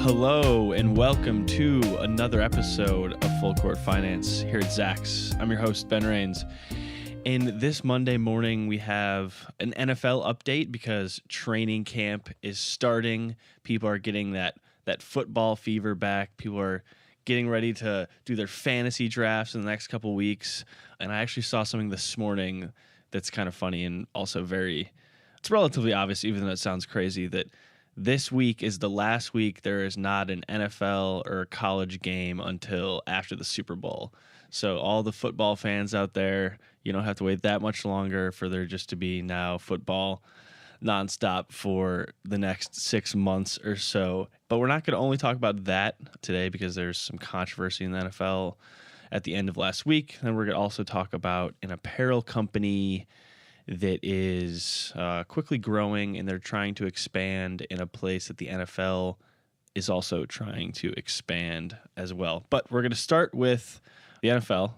Hello and welcome to another episode of Full Court Finance here at Zach's. I'm your host, Ben Rains. And this Monday morning, we have an NFL update because training camp is starting. People are getting that football fever back. People are getting ready to do their fantasy drafts in the next couple weeks. And I actually saw something this morning that's kind of funny and also it's relatively obvious, even though it sounds crazy, that this week is the last week there is not an NFL or a college game until after the Super Bowl. So all the football fans out there, you don't have to wait that much longer for there just to be now football nonstop for the next 6 months or so. But we're not going to only talk about that today because there's some controversy in the NFL at the end of last week. And we're going to also talk about an apparel company that is quickly growing, and they're trying to expand in a place that the NFL is also trying to expand as well. But we're going to start with the NFL.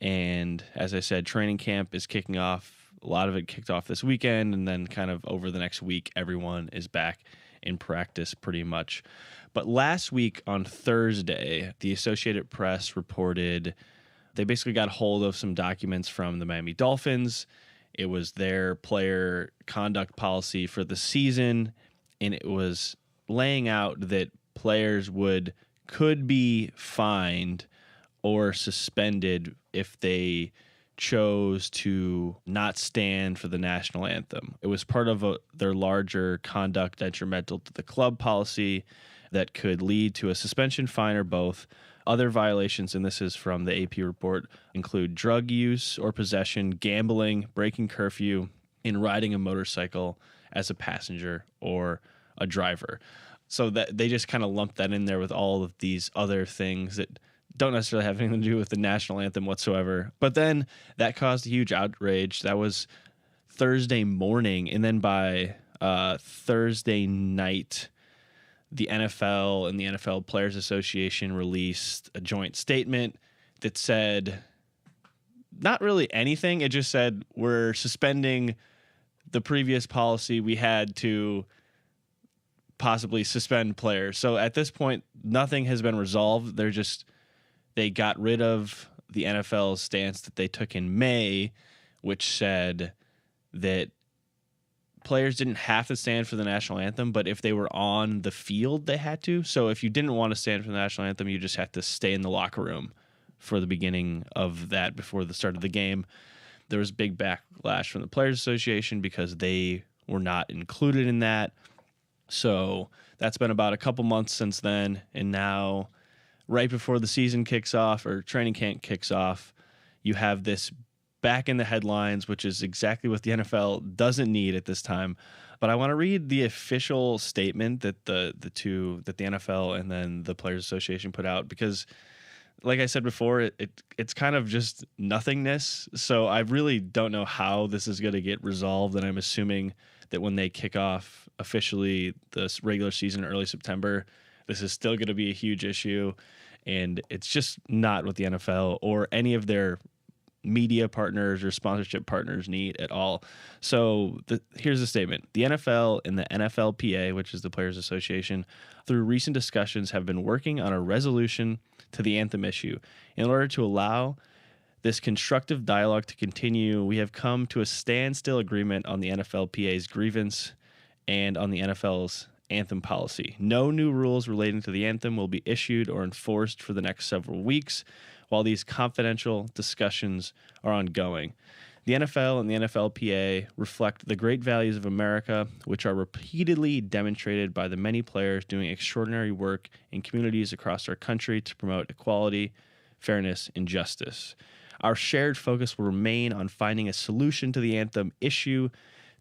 And as I said, training camp is kicking off. A lot of it kicked off this weekend, and then kind of over the next week, everyone is back in practice pretty much. But last week on Thursday, the Associated Press reported they basically got hold of some documents from the Miami Dolphins. It was their player conduct policy for the season, and it was laying out that players could be fined or suspended if they chose to not stand for the national anthem. It was part of their larger conduct detrimental to the club policy that could lead to a suspension, fine, or both. Other violations, and this is from the AP report, include drug use or possession, gambling, breaking curfew, and riding a motorcycle as a passenger or a driver. So that they just kind of lumped that in there with all of these other things that don't necessarily have anything to do with the national anthem whatsoever. But then that caused a huge outrage. That was Thursday morning, and then by Thursday night, the NFL and the NFL Players Association released a joint statement that said not really anything. It just said we're suspending the previous policy we had to possibly suspend players. So at this point, nothing has been resolved. They got rid of the NFL's stance that they took in May, which said that players didn't have to stand for the national anthem, but if they were on the field, they had to. So if you didn't want to stand for the national anthem, you just had to stay in the locker room for the beginning of that before the start of the game. There was big backlash from the Players Association because they were not included in that. So that's been about a couple months since then. And now, right before the season kicks off or training camp kicks off, you have this back in the headlines, which is exactly what the NFL doesn't need at this time. But I want to read the official statement that the NFL and then the Players Association put out, because like I said before, it's kind of just nothingness. So I really don't know how this is going to get resolved, and I'm assuming that when they kick off officially the regular season in early September, this is still going to be a huge issue, and it's just not what the NFL or any of their media partners or sponsorship partners need at all. So here's the statement. The NFL and the NFLPA, which is the Players Association, through recent discussions have been working on a resolution to the anthem issue. In order to allow this constructive dialogue to continue, we have come to a standstill agreement on the NFLPA's grievance and on the NFL's anthem policy. No new rules relating to the anthem will be issued or enforced for the next several weeks while these confidential discussions are ongoing. The NFL and the NFLPA reflect the great values of America, which are repeatedly demonstrated by the many players doing extraordinary work in communities across our country to promote equality, fairness, and justice. Our shared focus will remain on finding a solution to the anthem issue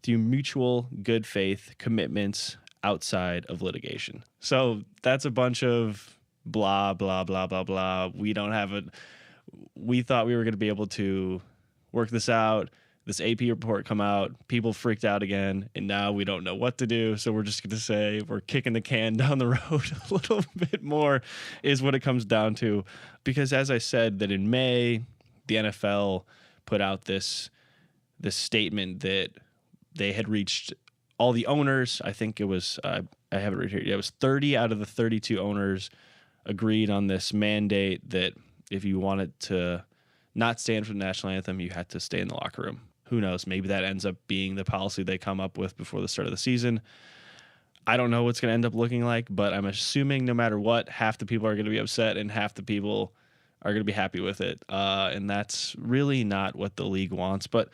through mutual good faith commitments outside of litigation. So that's a bunch of blah, blah, blah, blah, blah. We thought we were going to be able to work this out. This AP report come out, people freaked out again, and now we don't know what to do. So we're just going to say we're kicking the can down the road a little bit more is what it comes down to. Because as I said, that in May, the NFL put out this statement that they had reached all the owners. I think it was I have it right here. Yeah, it was 30 out of the 32 owners agreed on this mandate that if you wanted to not stand for the national anthem, you had to stay in the locker room. Who knows? Maybe that ends up being the policy they come up with before the start of the season. I don't know what's going to end up looking like, but I'm assuming no matter what, half the people are going to be upset and half the people are going to be happy with it. And that's really not what the league wants. But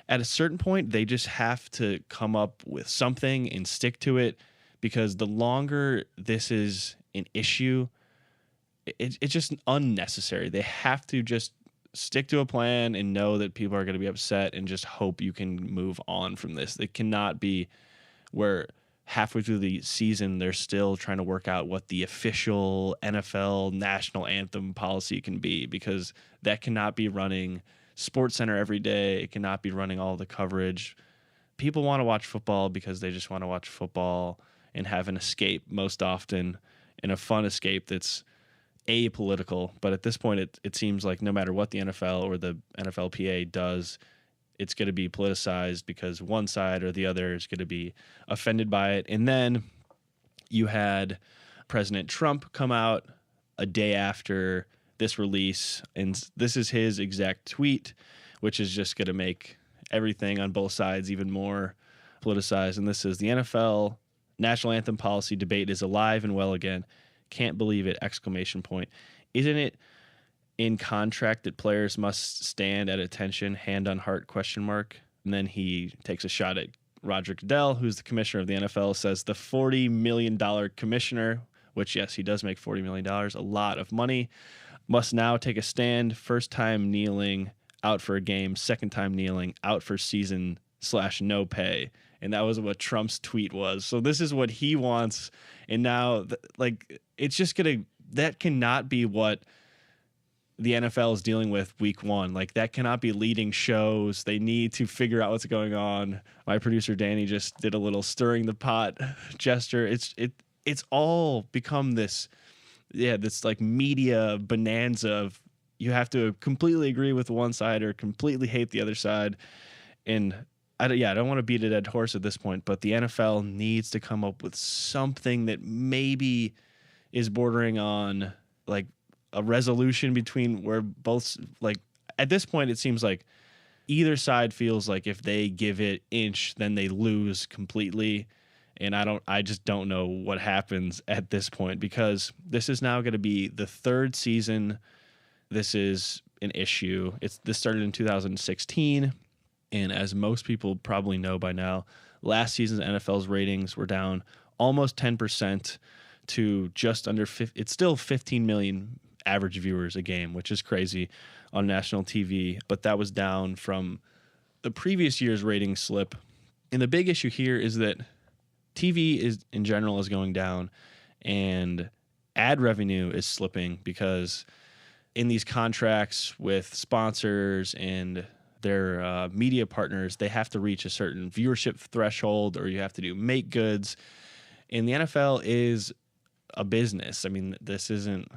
at a certain point, they just have to come up with something and stick to it, because the longer this is an issue, it's just unnecessary. They have to just stick to a plan and know that people are going to be upset and just hope you can move on from this. It cannot be where halfway through the season they're still trying to work out what the official NFL national anthem policy can be, because that cannot be running SportsCenter every day. It cannot be running all the coverage. People want to watch football because they just want to watch football and have an escape most often, and a fun escape that's apolitical. But at this point, it seems like no matter what the NFL or the NFLPA does, it's going to be politicized because one side or the other is going to be offended by it. And then you had President Trump come out a day after this release, and this is his exact tweet, which is just going to make everything on both sides even more politicized. And this is: the NFL national anthem policy debate is alive and well again. Can't believe it! Exclamation point. Isn't it in contract that players must stand at attention? Hand on heart? Question mark. And then he takes a shot at Roger Goodell, who's the commissioner of the NFL, says the $40 million commissioner, which, yes, he does make $40 million, a lot of money, must now take a stand. First time kneeling, out for a game. Second time kneeling, out for season / no pay. And that was what Trump's tweet was. So this is what he wants. And now, it's just going to, that cannot be what the NFL is dealing with week one. Like, that cannot be leading shows. They need to figure out what's going on. My producer, Danny, just did a little stirring the pot gesture. It's all become this like media bonanza of you have to completely agree with one side or completely hate the other side. And I don't want to beat a dead horse at this point, but the NFL needs to come up with something that maybe is bordering on like a resolution between where both, like, at this point it seems like either side feels like if they give it inch, then they lose completely. And I just don't know what happens at this point, because this is now going to be the third season. This is an issue. This started in 2016. And as most people probably know by now, last season's NFL's ratings were down almost 10% to just under it's still 15 million average viewers a game, which is crazy on national TV. But that was down from the previous year's rating slip. And the big issue here is that TV is in general is going down, and ad revenue is slipping, because in these contracts with sponsors and their media partners, they have to reach a certain viewership threshold, or you have to do make goods. And the NFL is a business. I mean, this isn't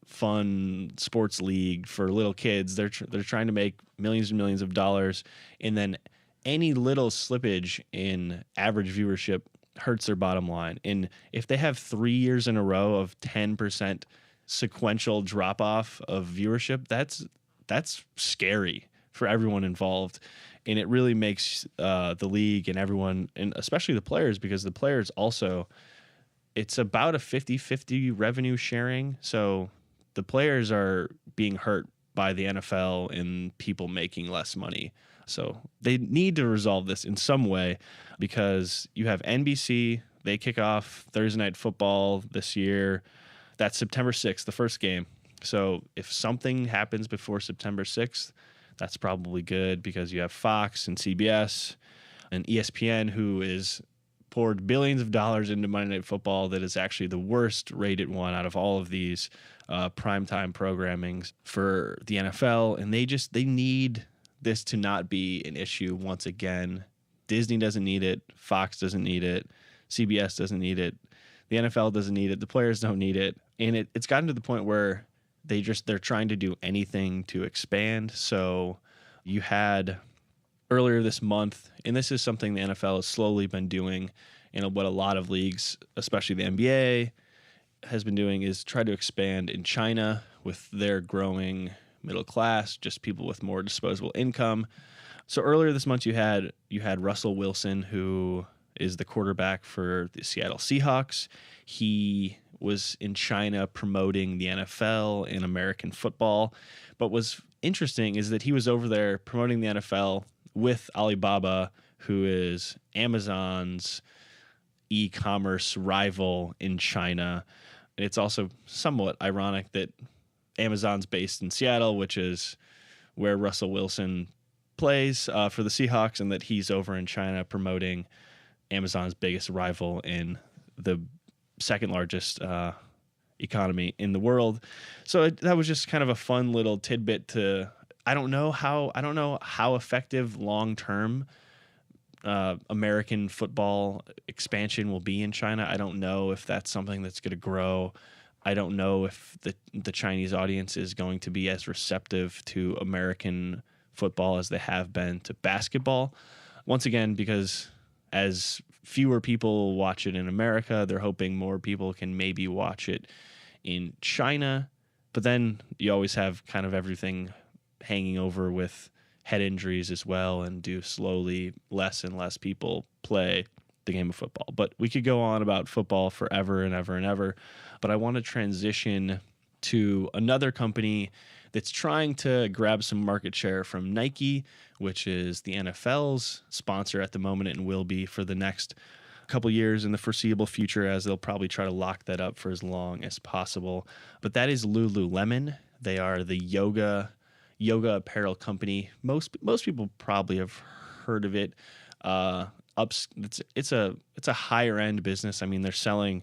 fun sports league for little kids. They're trying to make millions and millions of dollars, and then any little slippage in average viewership hurts their bottom line. And if they have 3 years in a row of 10% sequential drop off of viewership, that's scary for everyone involved. And it really makes the league and everyone, and especially the players, because the players also, it's about a 50-50 revenue sharing. So the players are being hurt by the NFL and people making less money. So they need to resolve this in some way, because you have NBC, they kick off Thursday Night Football this year. That's September 6th, the first game. So if something happens before September 6th, that's probably good, because you have Fox and CBS and ESPN, who is poured billions of dollars into Monday Night Football, that is actually the worst rated one out of all of these primetime programmings for the NFL. And they need this to not be an issue once again. Disney doesn't need it. Fox doesn't need it. CBS doesn't need it. The NFL doesn't need it. The players don't need it. And it's gotten to the point where they're trying to do anything to expand. So you had earlier this month, and this is something the NFL has slowly been doing, And what a lot of leagues, especially the NBA, has been doing is try to expand in China with their growing middle class, just people with more disposable income. So earlier this month, you had Russell Wilson, who is the quarterback for the Seattle Seahawks. He was in China promoting the NFL and American football. But what's interesting is that he was over there promoting the NFL with Alibaba, who is Amazon's e-commerce rival in China. It's also somewhat ironic that Amazon's based in Seattle, which is where Russell Wilson plays for the Seahawks, and that he's over in China promoting Amazon's biggest rival in the second largest economy in the world. So that was just kind of a fun little tidbit to. I don't know how effective long term American football expansion will be in China. I don't know if that's something that's going to grow. I don't know if the Chinese audience is going to be as receptive to American football as they have been to basketball. Once again, because as fewer people watch it in America, they're hoping more people can maybe watch it in China. But then you always have kind of everything hanging over with head injuries as well, and do slowly less and less people play the game of football. But we could go on about football forever and ever and ever. But I want to transition to another company that's trying to grab some market share from Nike, which is the NFL's sponsor at the moment and will be for the next couple years in the foreseeable future, as they'll probably try to lock that up for as long as possible. But that is Lululemon. They are the yoga apparel company. Most people probably have heard of it. It's a higher end business. I mean, they're selling.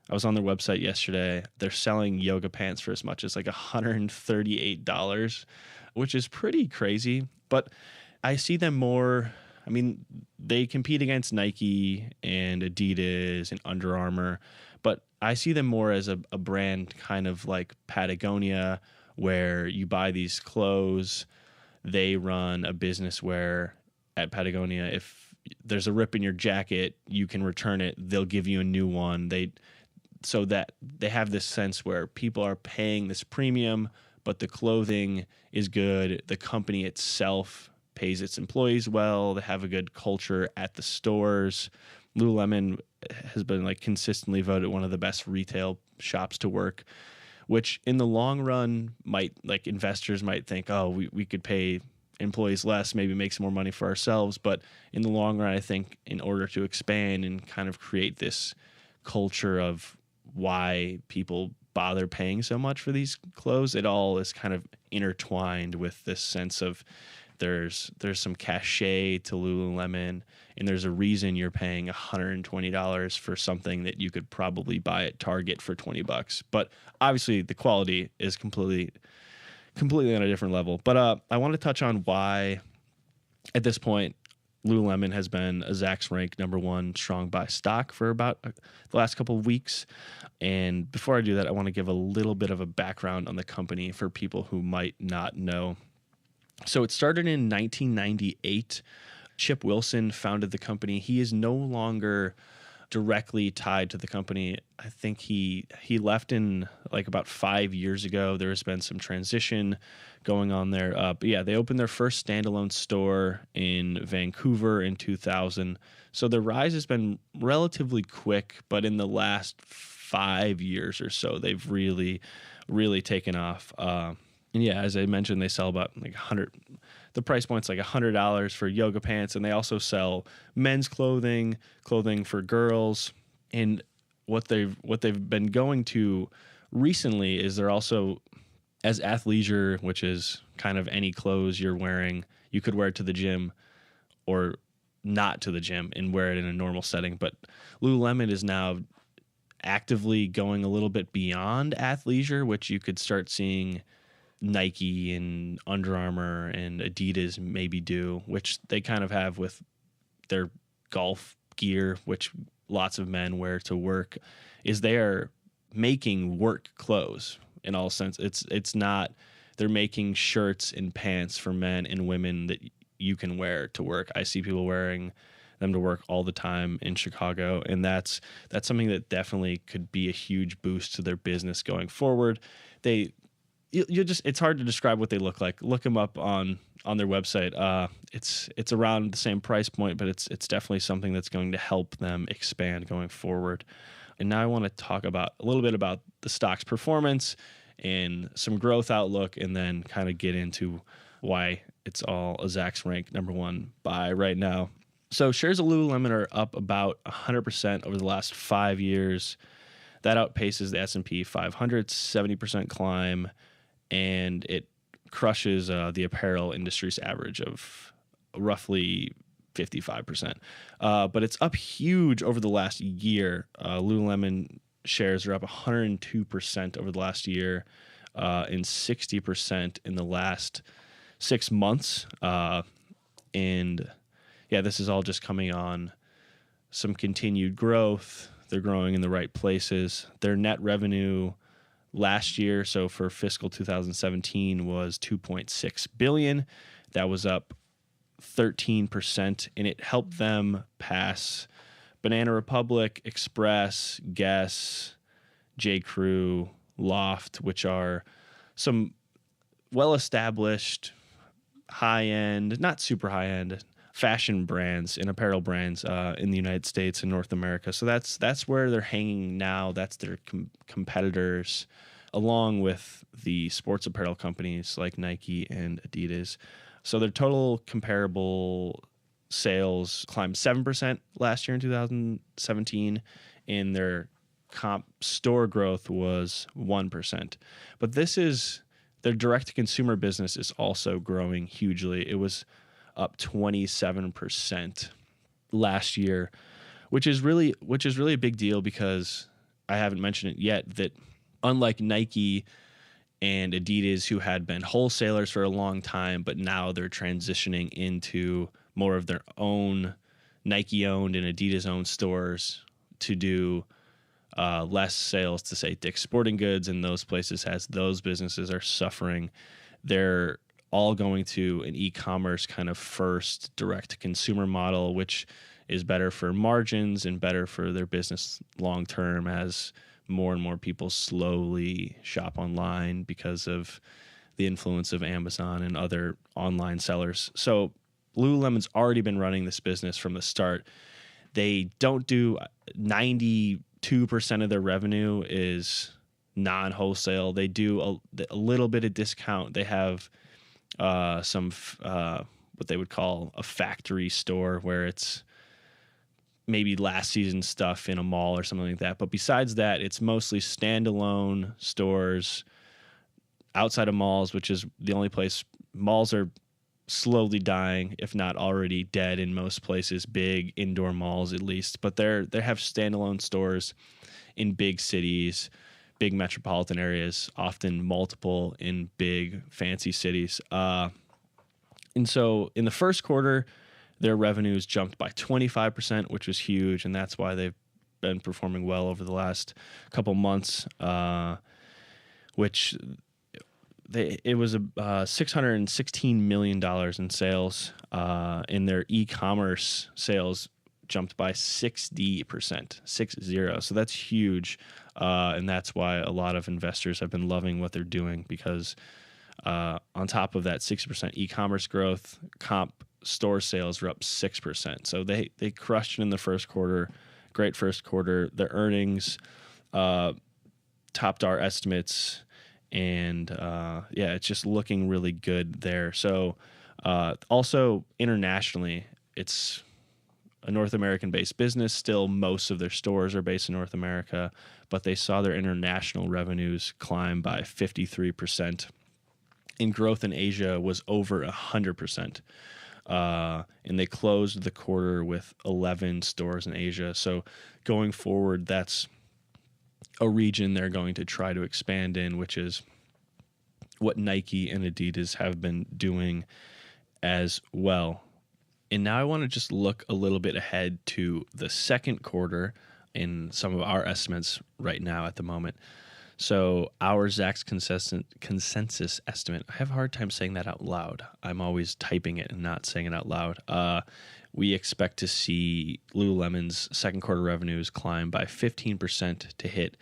I was on their website yesterday. They're selling yoga pants for as much as like $138, which is pretty crazy. But I see them more. I mean, they compete against Nike and Adidas and Under Armour, but I see them more as a brand kind of like Patagonia, where you buy these clothes. They run a business where at Patagonia, if there's a rip in your jacket, you can return it. They'll give you a new one. So that they have this sense where people are paying this premium, but the clothing is good. The company itself pays its employees well. They have a good culture at the stores. Lululemon has been like consistently voted one of the best retail shops to work, which in the long run investors might think, oh, we could pay employees less, maybe make some more money for ourselves. But in the long run, I think in order to expand and kind of create this culture of why people bother paying so much for these clothes, it all is kind of intertwined with this sense of there's some cachet to Lululemon, and there's a reason you're paying $120 for something that you could probably buy at Target for $20. But obviously the quality is completely on a different level. But I want to touch on why at this point Lululemon has been Zach's ranked number one strong buy stock for about the last couple of weeks. And before I do that, I want to give a little bit of a background on the company for people who might not know. So it started in 1998. Chip Wilson founded the company. He is no longer directly tied to the company. I think he left in like about 5 years ago. There has been some transition going on there. But yeah, they opened their first standalone store in Vancouver in 2000. So the rise has been relatively quick, but in the last 5 years or so, they've really, really taken off. And yeah, as I mentioned, they sell about like 100. The price point's like $100 for yoga pants, and they also sell men's clothing for girls. And what they've been going to recently is they're also as athleisure, which is kind of any clothes you're wearing. You could wear it to the gym or not to the gym and wear it in a normal setting. But Lululemon is now actively going a little bit beyond athleisure, which you could start seeing Nike and Under Armour and Adidas maybe do, which they kind of have with their golf gear, which lots of men wear to work, is they are making work clothes in all sense. It's not, they're making shirts and pants for men and women that you can wear to work. I see people wearing them to work all the time in Chicago, and that's something that definitely could be a huge boost to their business going forward. It's hard to describe what they look like. Look them up on their website. It's around the same price point, but it's definitely something that's going to help them expand going forward. And now I want to talk a little bit about the stock's performance and some growth outlook, and then kind of get into why it's all a Zach's rank number one buy right now. So shares of Lululemon are up about 100% over the last 5 years. That outpaces the S&P 500 70% climb, and it crushes the apparel industry's average of roughly 55%. But it's up huge over the last year. Lululemon shares are up 102% over the last year, and 60% in the last 6 months. And yeah, this is all just coming on some continued growth. They're growing in the right places. Their net revenue last year, so for fiscal 2017, was $2.6 billion. That was up 13%, and it helped them pass Banana Republic, Express, Guess, J. Crew, Loft, which are some well-established, high-end, not super high-end, fashion brands and apparel brands in the United States and North America. So that's where they're hanging now. That's their competitors, along with the sports apparel companies like Nike and Adidas. So their total comparable sales climbed 7% last year in 2017, and their comp store growth was 1%. But their direct-to-consumer business is also growing hugely. It was up 27% last year, which is really a big deal, because I haven't mentioned it yet that unlike Nike and Adidas, who had been wholesalers for a long time, but now they're transitioning into more of their own Nike-owned and Adidas-owned stores to do less sales to, say, Dick's Sporting Goods and those places, as those businesses are suffering. They're all going to an e-commerce kind of first direct-to-consumer model, which is better for margins and better for their business long-term, as more and more people slowly shop online because of the influence of Amazon and other online sellers. So Lululemon's already been running this business from the start. They don't do 92% of their revenue is non-wholesale. They do a little bit of discount. They have some what they would call a factory store, where it's maybe last season stuff in a mall or something like that. But besides that, it's mostly standalone stores outside of malls, which is the only place. Malls are slowly dying, if not already dead in most places, big indoor malls at least. But they have standalone stores in big cities, big metropolitan areas, often multiple in big fancy cities. And so in the first quarter, their revenues jumped by 25%, which was huge, and that's why they've been performing well over the last couple months, which it was $616 million in sales, and their e-commerce sales jumped by 60%, 60. So that's huge, and that's why a lot of investors have been loving what they're doing, because on top of that 60% e-commerce growth, comp store sales were up 6%. So they crushed it in the first quarter. Great first quarter. Their earnings topped our estimates, and it's just looking really good there. So also internationally, it's a North American-based business. Still, most of their stores are based in North America, but they saw their international revenues climb by 53%. And growth in Asia was over 100%. And they closed the quarter with 11 stores in Asia. So going forward, that's a region they're going to try to expand in, which is what Nike and Adidas have been doing as well. And now I want to just look a little bit ahead to the second quarter in some of our estimates right now at the moment. So our Zach's consensus estimate, I have a hard time saying that out loud. I'm always typing it and not saying it out loud. We expect to see Lululemon's second quarter revenues climb by 15% to hit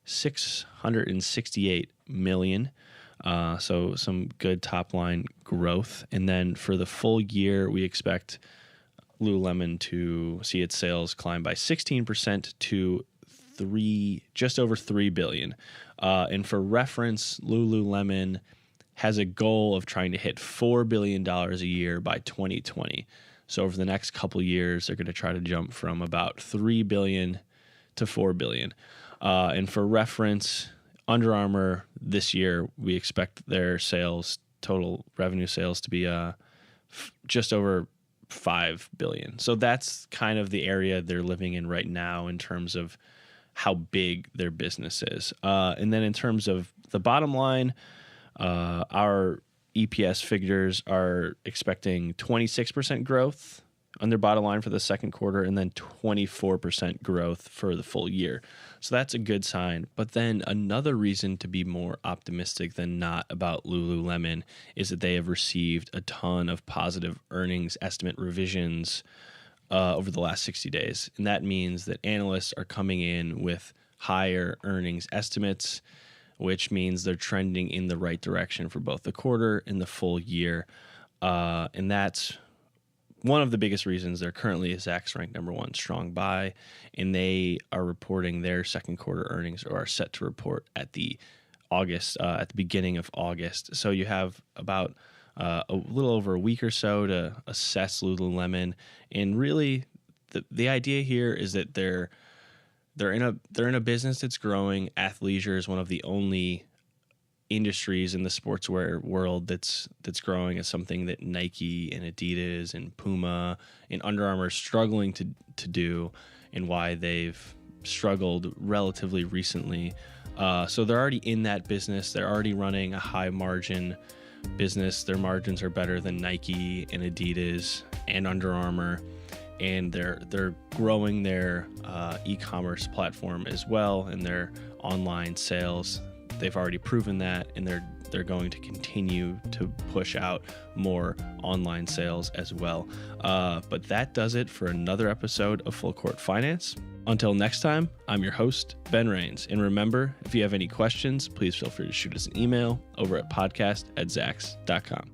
$668 million. So some good top line growth. And then for the full year, we expect Lululemon to see its sales climb by 16% to just over $3 billion. And for reference, Lululemon has a goal of trying to hit $4 billion a year by 2020. So over the next couple of years, they're going to try to jump from about $3 billion to $4 billion. And for reference, Under Armour this year, we expect their total revenue sales to be just over $5 billion. So that's kind of the area they're living in right now in terms of how big their business is. And then in terms of the bottom line, our EPS figures are expecting 26% growth on their bottom line for the second quarter and then 24% growth for the full year. So that's a good sign. But then another reason to be more optimistic than not about Lululemon is that they have received a ton of positive earnings estimate revisions over the last 60 days. And that means that analysts are coming in with higher earnings estimates, which means they're trending in the right direction for both the quarter and the full year. And that's one of the biggest reasons they're currently Zacks ranked number one strong buy, and they are reporting their second quarter earnings, or are set to report at the beginning of August. So you have about a little over a week or so to assess Lululemon, and really the idea here is that they're in a business that's growing. Athleisure is one of the only industries in the sportswear world that's growing. As something that Nike and Adidas and Puma and Under Armour are struggling to do, and why they've struggled relatively recently. So they're already in that business. They're already running a high margin business. Their margins are better than Nike and Adidas and Under Armour, and they're growing their e-commerce platform as well, and their online sales. They've already proven that, and they're going to continue to push out more online sales as well. But that does it for another episode of Full Court Finance. Until next time, I'm your host, Ben Rains. And remember, if you have any questions, please feel free to shoot us an email over at podcast@zacks.com.